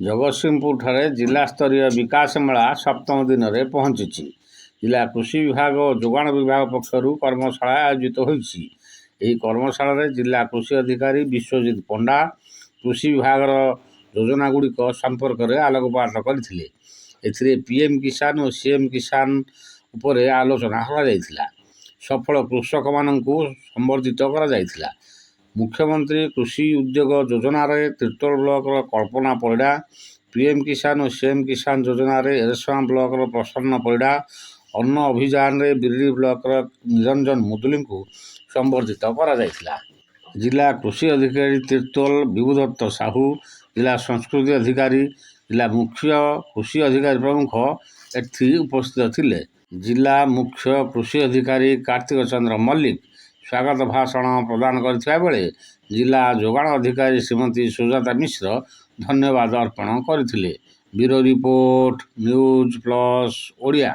ଜଗତସିଂହପୁରଠାରେ ଜିଲ୍ଲାସ୍ତରୀୟ ବିକାଶ ମେଳା ସପ୍ତମ ଦିନରେ ପହଞ୍ଚିଛି। ଜିଲ୍ଲା କୃଷି ବିଭାଗ ଓ ଯୋଗାଣ ବିଭାଗ ପକ୍ଷରୁ କର୍ମଶାଳା ଆୟୋଜିତ ହୋଇଛି। ଏହି କର୍ମଶାଳାରେ ଜିଲ୍ଲା କୃଷି ଅଧିକାରୀ ବିଶ୍ୱଜିତ ପଣ୍ଡା କୃଷି ବିଭାଗର ଯୋଜନାଗୁଡ଼ିକ ସମ୍ପର୍କରେ ଆଲୋକପାତ କରିଥିଲେ। ଏଥିରେ PM କିଷାନ ଓ CM କିଷାନ ଉପରେ ଆଲୋଚନା କରାଯାଇଥିଲା। ସଫଳ କୃଷକମାନଙ୍କୁ ସମ୍ବର୍ଦ୍ଧିତ କରାଯାଇଥିଲା। ମୁଖ୍ୟମନ୍ତ୍ରୀ କୃଷି ଉଦ୍ୟୋଗ ଯୋଜନାରେ ତିର୍ତ୍ତୋଲ ବ୍ଲକର କଳ୍ପନା ପରିଡ଼ା, PM କିଷାନ ଓ CM କିଷାନ ଯୋଜନାରେ ଏରସମା ବ୍ଲକର ପ୍ରସନ୍ନ ପରିଡ଼ା, ଅନ୍ନ ଅଭିଯାନରେ ବିରିଡ଼ି ବ୍ଲକର ନିରଞ୍ଜନ ମୁଦୁଲିଙ୍କୁ ସମ୍ବର୍ଦ୍ଧିତ କରାଯାଇଥିଲା। ଜିଲ୍ଲା କୃଷି ଅଧିକାରୀ ତିର୍ତ୍ତୋଲ ବିଭୁଦତ୍ତ ସାହୁ, ଜିଲ୍ଲା ସଂସ୍କୃତି ଅଧିକାରୀ, ଜିଲ୍ଲା ମୁଖ୍ୟ କୃଷି ଅଧିକାରୀ ପ୍ରମୁଖ ଏଠି ଉପସ୍ଥିତ ଥିଲେ। ଜିଲ୍ଲା ମୁଖ୍ୟ କୃଷି ଅଧିକାରୀ କାର୍ତ୍ତିକ ଚନ୍ଦ୍ର ମଲ୍ଲିକ ସ୍ୱାଗତ ଭାଷଣ ପ୍ରଦାନ କରିଥିବା ବେଳେ ଜିଲ୍ଲା ଯୋଗାଣ ଅଧିକାରୀ ଶ୍ରୀମତୀ ସୁଜାତା ମିଶ୍ର ଧନ୍ୟବାଦ ଅର୍ପଣ କରିଥିଲେ। Bureau report, news plus Odia.